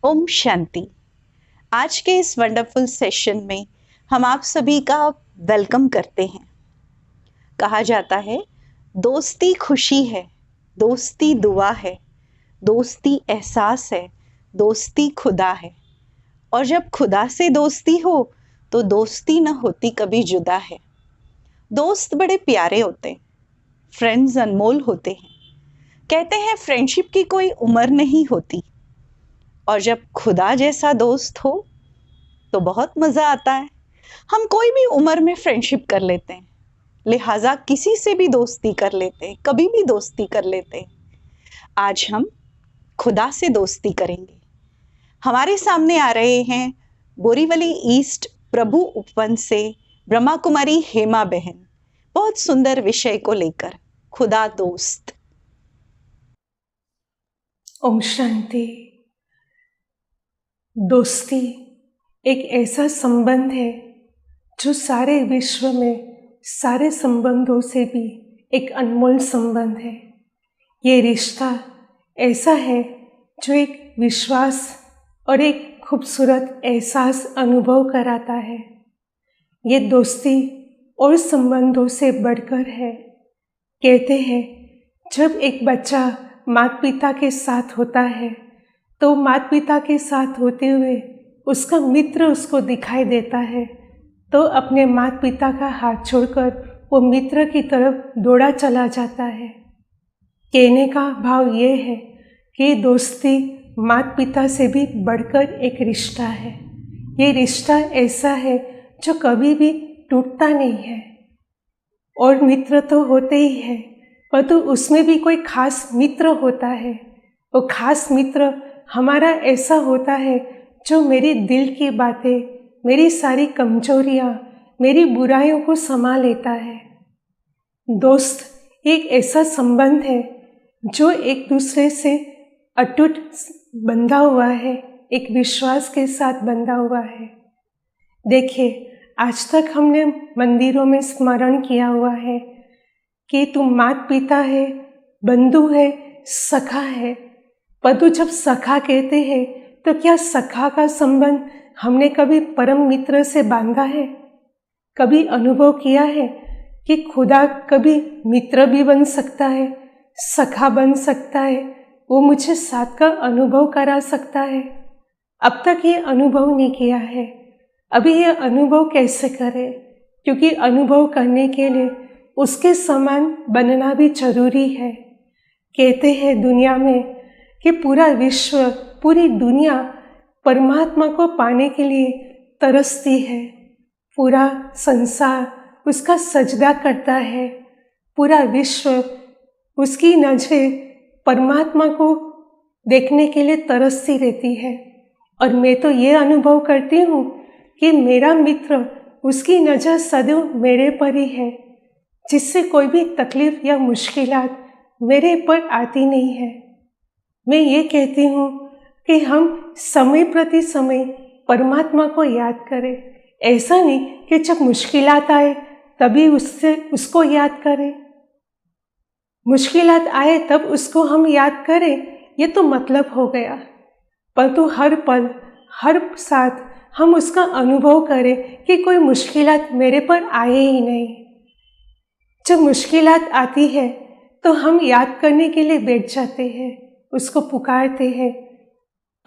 ओम शांति। आज के इस वंडरफुल सेशन में हम आप सभी का वेलकम करते हैं। कहा जाता है दोस्ती खुशी है, दोस्ती दुआ है, दोस्ती एहसास है, दोस्ती खुदा है। और जब खुदा से दोस्ती हो तो दोस्ती न होती कभी जुदा है। दोस्त बड़े प्यारे होते हैं, फ्रेंड्स अनमोल होते हैं। कहते हैं फ्रेंडशिप की कोई उम्र नहीं होती, और जब खुदा जैसा दोस्त हो तो बहुत मज़ा आता है। हम कोई भी उम्र में फ्रेंडशिप कर लेते हैं, लिहाजा किसी से भी दोस्ती कर लेते हैं, कभी भी दोस्ती कर लेते हैं। आज हम खुदा से दोस्ती करेंगे। हमारे सामने आ रहे हैं बोरीवली ईस्ट प्रभु उपवन से ब्रह्मा कुमारी हेमा बहन, बहुत सुंदर विषय को लेकर, खुदा दोस्त। ओम शांति। दोस्ती एक ऐसा संबंध है जो सारे विश्व में सारे संबंधों से भी एक अनमोल संबंध है। ये रिश्ता ऐसा है जो एक विश्वास और एक खूबसूरत एहसास अनुभव कराता है। ये दोस्ती और संबंधों से बढ़कर है। कहते हैं जब एक बच्चा माता पिता के साथ होता है तो माता पिता के साथ होते हुए उसका मित्र उसको दिखाई देता है, तो अपने माता पिता का हाथ छोड़कर वो मित्र की तरफ दौड़ा चला जाता है। कहने का भाव ये है कि दोस्ती माता पिता से भी बढ़कर एक रिश्ता है। ये रिश्ता ऐसा है जो कभी भी टूटता नहीं है। और मित्र तो होते ही है, परंतु उसमें भी कोई खास मित्र होता है। वो खास मित्र हमारा ऐसा होता है जो मेरी दिल की बातें, मेरी सारी कमजोरियाँ, मेरी बुराइयों को समा लेता है। दोस्त एक ऐसा संबंध है जो एक दूसरे से अटूट बंधा हुआ है, एक विश्वास के साथ बंधा हुआ है। देखिए, आज तक हमने मंदिरों में स्मरण किया हुआ है कि तू माता पिता है, बंधु है, सखा है। परंतु जब सखा कहते हैं तो क्या सखा का संबंध हमने कभी परम मित्र से बांधा है? कभी अनुभव किया है कि खुदा कभी मित्र भी बन सकता है, सखा बन सकता है, वो मुझे साथ का अनुभव करा सकता है? अब तक ये अनुभव नहीं किया है। अभी ये अनुभव कैसे करें? क्योंकि अनुभव करने के लिए उसके समान बनना भी जरूरी है। कहते हैं दुनिया में कि पूरा विश्व, पूरी दुनिया परमात्मा को पाने के लिए तरसती है। पूरा संसार उसका सजदा करता है। पूरा विश्व उसकी नजरें परमात्मा को देखने के लिए तरसती रहती है। और मैं तो ये अनुभव करती हूँ कि मेरा मित्र, उसकी नज़र सदैव मेरे पर ही है, जिससे कोई भी तकलीफ या मुश्किलात मेरे पर आती नहीं है। मैं ये कहती हूँ कि हम समय प्रति समय परमात्मा को याद करें। ऐसा नहीं कि जब मुश्किलात आए तभी उसको याद करें, मुश्किलात आए तब उसको हम याद करें, ये तो मतलब हो गया। परंतु हर पल, हर साथ हम उसका अनुभव करें कि कोई मुश्किलात मेरे पर आए ही नहीं। जब मुश्किलात आती है तो हम याद करने के लिए बैठ जाते हैं, उसको पुकारते हैं।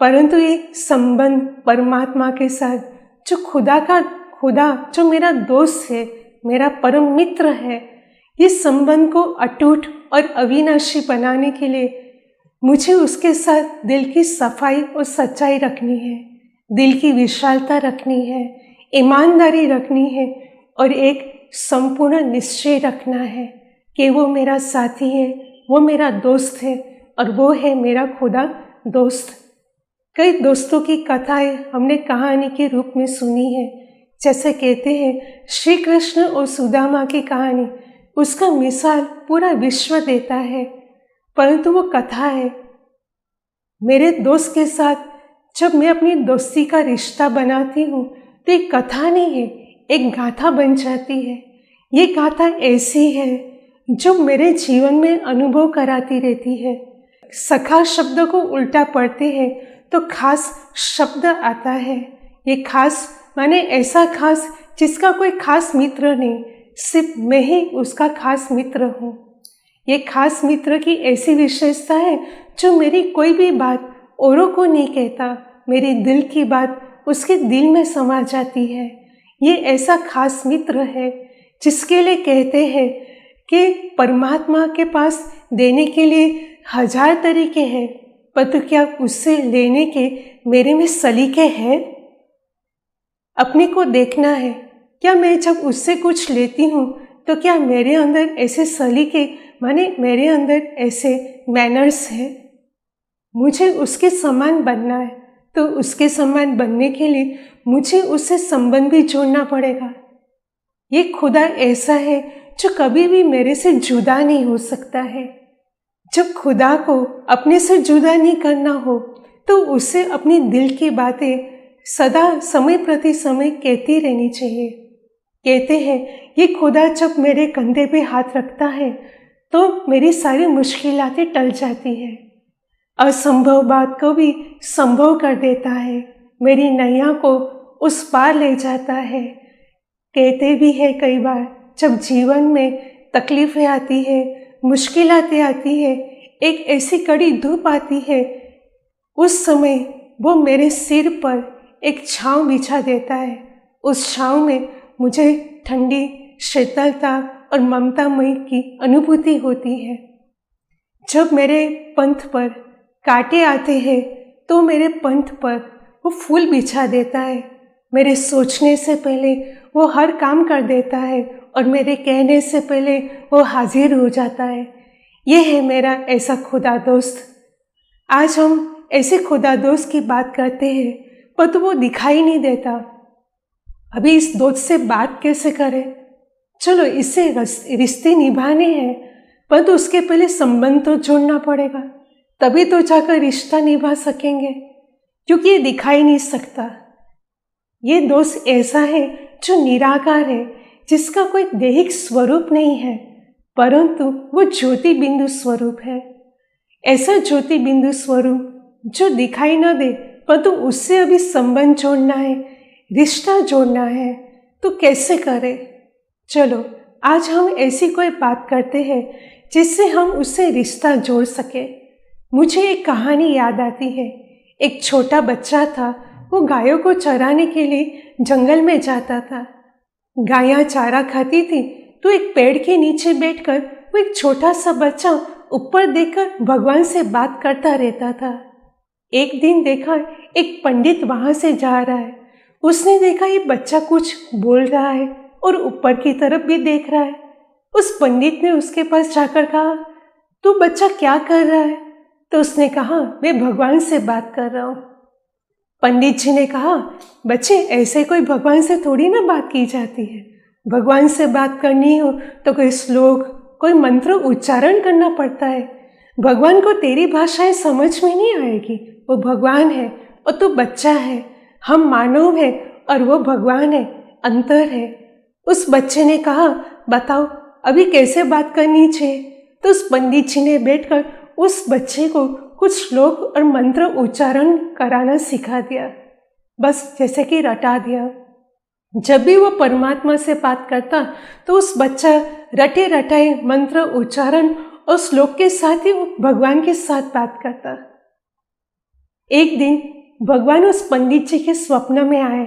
परंतु ये संबंध परमात्मा के साथ, जो खुदा जो मेरा दोस्त है, मेरा परम मित्र है, इस संबंध को अटूट और अविनाशी बनाने के लिए मुझे उसके साथ दिल की सफाई और सच्चाई रखनी है, दिल की विशालता रखनी है, ईमानदारी रखनी है और एक संपूर्ण निश्चय रखना है कि वो मेरा साथी है, वो मेरा दोस्त है और वो है मेरा खुदा दोस्त। कई दोस्तों की कथाएं हमने कहानी के रूप में सुनी है। जैसे कहते हैं श्री कृष्ण और सुदामा की कहानी, उसका मिसाल पूरा विश्व देता है, परंतु वो कथा है। मेरे दोस्त के साथ जब मैं अपनी दोस्ती का रिश्ता बनाती हूँ तो एक कथा नहीं है, एक गाथा बन जाती है। ये गाथा ऐसी है जो मेरे जीवन में अनुभव कराती रहती है। सखा शब्द को उल्टा पढ़ते हैं तो खास शब्द आता है। ये खास माने ऐसा खास जिसका कोई खास मित्र नहीं, सिर्फ मैं ही उसका खास मित्र हूँ। ये खास मित्र की ऐसी विशेषता है जो मेरी कोई भी बात औरों को नहीं कहता, मेरे दिल की बात उसके दिल में समा जाती है। ये ऐसा खास मित्र है जिसके लिए कहते हैं कि परमात्मा के पास देने के लिए 1000 तरीके हैं, परंतु क्या उससे लेने के मेरे में सलीके हैं? अपने को देखना है, क्या मैं जब उससे कुछ लेती हूँ तो क्या मेरे अंदर ऐसे सलीके माने मेरे अंदर ऐसे मैनर्स हैं? मुझे उसके समान बनना है, तो उसके समान बनने के लिए मुझे उससे संबंध भी जोड़ना पड़ेगा। ये खुदा ऐसा है जो कभी भी मेरे से जुदा नहीं हो सकता है। जब खुदा को अपने से जुदा नहीं करना हो तो उससे अपनी दिल की बातें सदा समय प्रति समय कहती रहनी चाहिए। कहते हैं ये खुदा जब मेरे कंधे पे हाथ रखता है तो मेरी सारी मुश्किलातें टल जाती है, असंभव बात को भी संभव कर देता है, मेरी नैया को उस पार ले जाता है। कहते भी है कई बार जब जीवन में तकलीफें आती है, मुश्किलातें आती है, एक ऐसी कड़ी धूप आती है, उस समय वो मेरे सिर पर एक छांव बिछा देता है। उस छांव में मुझे ठंडी शीतलता और ममतामयी की अनुभूति होती है। जब मेरे पंथ पर कांटे आते हैं तो मेरे पंथ पर वो फूल बिछा देता है। मेरे सोचने से पहले वो हर काम कर देता है और मेरे कहने से पहले वो हाजिर हो जाता है। ये है मेरा ऐसा खुदा दोस्त। आज हम ऐसे खुदा दोस्त की बात करते हैं पर तो वो दिखाई नहीं देता। अभी इस दोस्त से बात कैसे करें? चलो इससे रिश्ते निभाने हैं, पर तो उसके पहले संबंध तो जोड़ना पड़ेगा, तभी तो जाकर रिश्ता निभा सकेंगे, क्योंकि ये दिखाई नहीं सकता। ये दोस्त ऐसा है जो निराकार है, जिसका कोई दैहिक स्वरूप नहीं है, परंतु वो ज्योति बिंदु स्वरूप है। ऐसा ज्योति बिंदु स्वरूप जो दिखाई न दे, परंतु उससे अभी संबंध जोड़ना है, रिश्ता जोड़ना है, तो कैसे करें? चलो आज हम ऐसी कोई बात करते हैं जिससे हम उससे रिश्ता जोड़ सके। मुझे एक कहानी याद आती है। एक छोटा बच्चा था, वो गायों को चराने के लिए जंगल में जाता था। गायां चारा खाती थी तो एक पेड़ के नीचे बैठकर वो एक छोटा सा बच्चा ऊपर देखकर भगवान से बात करता रहता था। एक दिन देखा एक पंडित वहां से जा रहा है। उसने देखा ये बच्चा कुछ बोल रहा है और ऊपर की तरफ भी देख रहा है। उस पंडित ने उसके पास जाकर कहा, तू बच्चा क्या कर रहा है? तो उसने कहा, मैं भगवान से बात कर रहा हूँ। पंडित जी ने कहा, बच्चे ऐसे कोई भगवान से थोड़ी ना बात की जाती है। भगवान से बात करनी हो तो कोई श्लोक, कोई मंत्र उच्चारण करना पड़ता है। भगवान को तेरी भाषाएं समझ में नहीं आएगी। वो भगवान है और तू बच्चा है। हम मानव हैं और वो भगवान है, अंतर है। उस बच्चे ने कहा, बताओ अभी कैसे बात करनी चाहिए? तो उस पंडित जी ने बैठकर उस बच्चे को कुछ श्लोक और मंत्र उच्चारण कराना सिखा दिया, बस जैसे कि रटा दिया। जब भी वो परमात्मा से बात करता तो उस बच्चा रटे रटाए मंत्र उच्चारण और श्लोक के साथ ही भगवान के साथ बात करता। एक दिन भगवान उस पंडित जी के स्वप्न में आए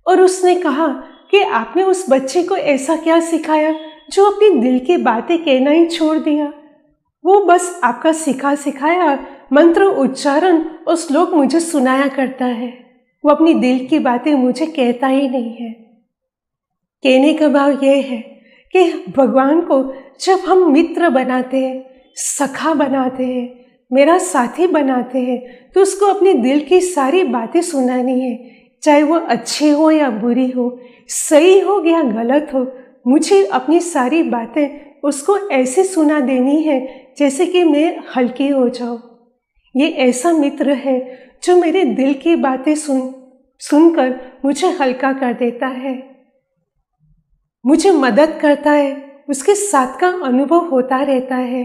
और उसने कहा कि आपने उस बच्चे को ऐसा क्या सिखाया जो अपनी दिल की बातें कहना ही छोड़ दिया? वो बस आपका सिखाया मंत्र उच्चारण और श्लोक मुझे सुनाया करता है, वो अपनी दिल की बातें मुझे कहता ही नहीं है। कहने का भाव यह है कि भगवान को जब हम मित्र बनाते हैं, सखा बनाते हैं, मेरा साथी बनाते हैं, तो उसको अपनी दिल की सारी बातें सुनानी है, चाहे वो अच्छी हो या बुरी हो, सही हो या गलत हो। मुझे अपनी सारी बातें उसको ऐसे सुना देनी है जैसे कि मैं हल्की हो जाऊं। ये ऐसा मित्र है जो मेरे दिल की बातें सुनकर मुझे हल्का कर देता है, मुझे मदद करता है, उसके साथ का अनुभव होता रहता है।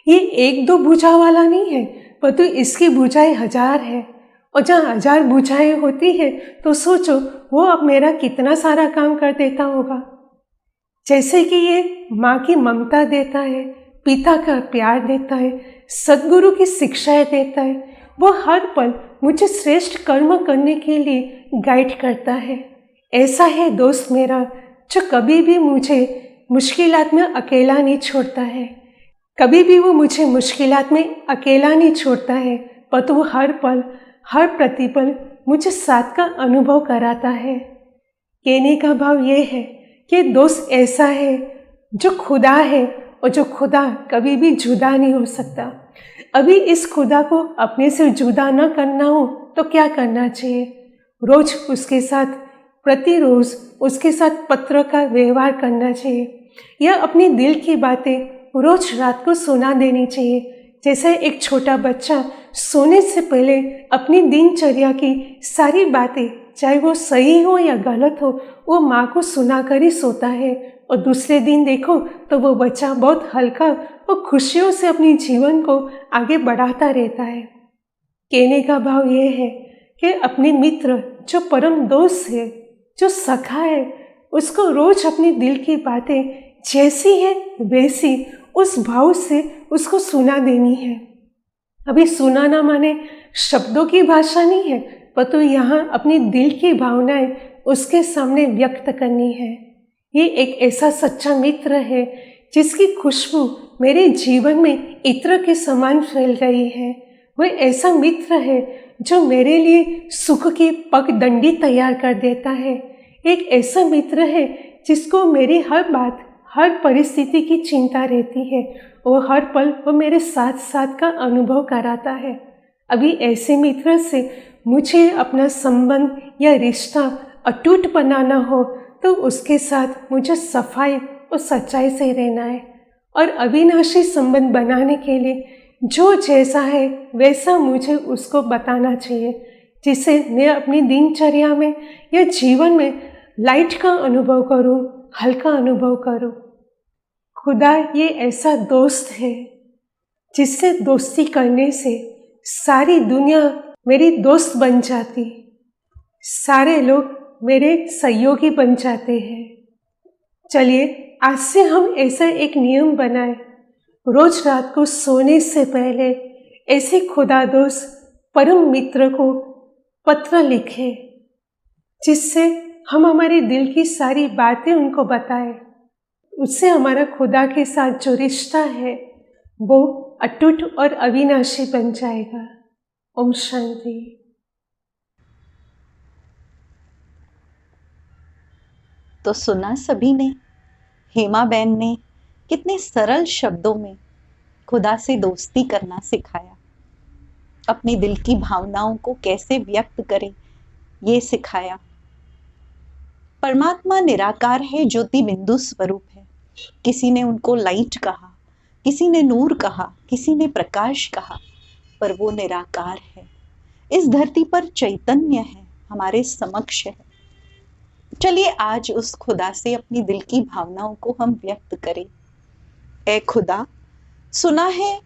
ये एक दो भुजा वाला नहीं है, परंतु इसकी भुजाएं 1000 है और जहाँ हजार बुझाएं होती है तो सोचो वो अब मेरा कितना सारा काम कर देता होगा। जैसे कि ये माँ की ममता देता है, पिता का प्यार देता है, सद्गुरु की शिक्षाएं देता है, वो हर पल मुझे श्रेष्ठ कर्म करने के लिए गाइड करता है। ऐसा है दोस्त मेरा जो कभी भी मुझे मुश्किलात में अकेला नहीं छोड़ता है। कभी भी वो मुझे मुश्किलात में अकेला नहीं छोड़ता है, पर वो हर पल हर प्रतिपल मुझे साथ का अनुभव कराता है। कहने का भाव ये है कि दोस्त ऐसा है जो खुदा है, और जो खुदा कभी भी जुदा नहीं हो सकता। अभी इस खुदा को अपने से जुदा न करना हो तो क्या करना चाहिए? रोज उसके साथ, प्रतिरोज उसके साथ पत्र का व्यवहार करना चाहिए, या अपनी दिल की बातें रोज रात को सुना देनी चाहिए। जैसे एक छोटा बच्चा सोने से पहले अपनी दिनचर्या की सारी बातें, चाहे वो सही हो या गलत हो, वो माँ को सुना कर ही सोता है, और दूसरे दिन देखो तो वो बच्चा बहुत हल्का और खुशियों से अपने जीवन को आगे बढ़ाता रहता है। कहने का भाव ये है कि अपने मित्र जो परम दोस्त है, जो सखा है, उसको रोज अपनी दिल की बातें जैसी है वैसी उस भाव से उसको सुना देनी है। अभी सुनाना माने शब्दों की भाषा नहीं है, पर तो यहाँ अपनी दिल की भावनाएं उसके सामने व्यक्त करनी है। ये एक ऐसा सच्चा मित्र है जिसकी खुशबू मेरे जीवन में इत्र के समान फैल रही है। वह ऐसा मित्र है जो मेरे लिए सुख की पगडंडी तैयार कर देता है। एक ऐसा मित्र है जिसको मेरी हर बात, हर परिस्थिति की चिंता रहती है। वो हर पल वो मेरे साथ साथ का अनुभव कराता है। अभी ऐसे मित्र से मुझे अपना संबंध या रिश्ता अटूट बनाना हो तो उसके साथ मुझे सफाई और सच्चाई से रहना है। और अविनाशी संबंध बनाने के लिए जो जैसा है वैसा मुझे उसको बताना चाहिए, जिससे मैं अपनी दिनचर्या में या जीवन में लाइट का अनुभव करूं, हल्का अनुभव करूं। खुदा ये ऐसा दोस्त है जिससे दोस्ती करने से सारी दुनिया मेरी दोस्त बन जाती, सारे लोग मेरे सहयोगी बन जाते हैं। चलिए आज से हम ऐसा एक नियम बनाएं, रोज रात को सोने से पहले ऐसे खुदा दोस्त परम मित्र को पत्र लिखें, जिससे हम हमारे दिल की सारी बातें उनको बताएं। उससे हमारा खुदा के साथ जो रिश्ता है वो अटूट और अविनाशी बन जाएगा। ओम शांति। तो सुना सभी ने, हेमा बहन ने कितने सरल शब्दों में खुदा से दोस्ती करना सिखाया, अपनी दिल की भावनाओं को कैसे व्यक्त करें ये सिखाया। परमात्मा निराकार है, ज्योति बिंदु स्वरूप है। किसी ने उनको लाइट कहा, किसी ने नूर कहा, किसी ने प्रकाश कहा, पर वो निराकार है। इस धरती पर चैतन्य है, हमारे समक्ष है। चलिए आज उस खुदा से अपनी दिल की भावनाओं को हम व्यक्त करें। ऐ खुदा, सुना है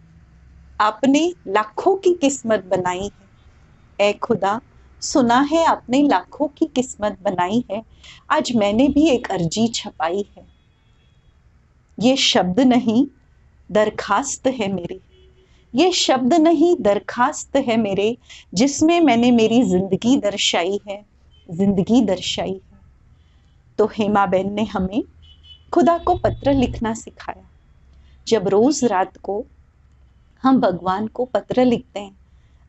आपने लाखों की किस्मत बनाई है। ऐ खुदा, सुना है आपने लाखों की किस्मत बनाई है। आज मैंने भी एक अर्जी छपाई है। ये शब्द नहीं दरखास्त है मेरी, ये शब्द नहीं दरखास्त है मेरे, जिसमें मैंने मेरी जिंदगी दर्शाई है, जिंदगी दर्शाई है। तो हेमा बहन ने हमें खुदा को पत्र लिखना सिखाया। जब रोज रात को हम भगवान को पत्र लिखते हैं,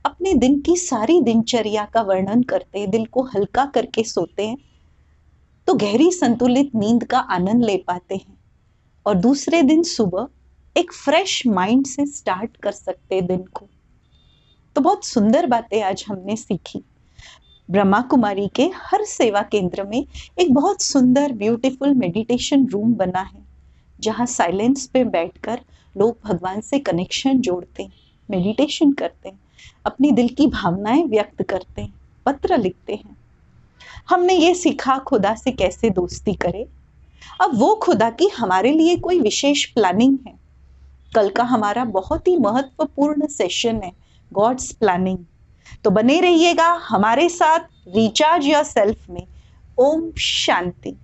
अपने दिन की सारी दिनचर्या का वर्णन करते हैं, दिल को हल्का करके सोते हैं, तो गहरी संतुलित नींद का आनंद ले पाते हैं और दूसरे दिन सुबह एक फ्रेश माइंड से स्टार्ट कर सकते हैं दिन को। तो बहुत सुंदर बातें आज हमने सीखी। ब्रह्मा कुमारी के हर सेवा केंद्र में एक बहुत सुंदर ब्यूटीफुल मेडिटेशन रूम बना है, जहाँ साइलेंस पे बैठकर लोग भगवान से कनेक्शन जोड़ते हैं, मेडिटेशन करते हैं, अपनी दिल की भावनाएं व्यक्त करते हैं, पत्र लिखते हैं। हमने ये सीखा खुदा से कैसे दोस्ती करें। अब वो खुदा की हमारे लिए कोई विशेष प्लानिंग है। कल का हमारा बहुत ही महत्वपूर्ण सेशन है, गॉड्स प्लानिंग। तो बने रहिएगा हमारे साथ रिचार्ज योरसेल्फ में। ओम शांति।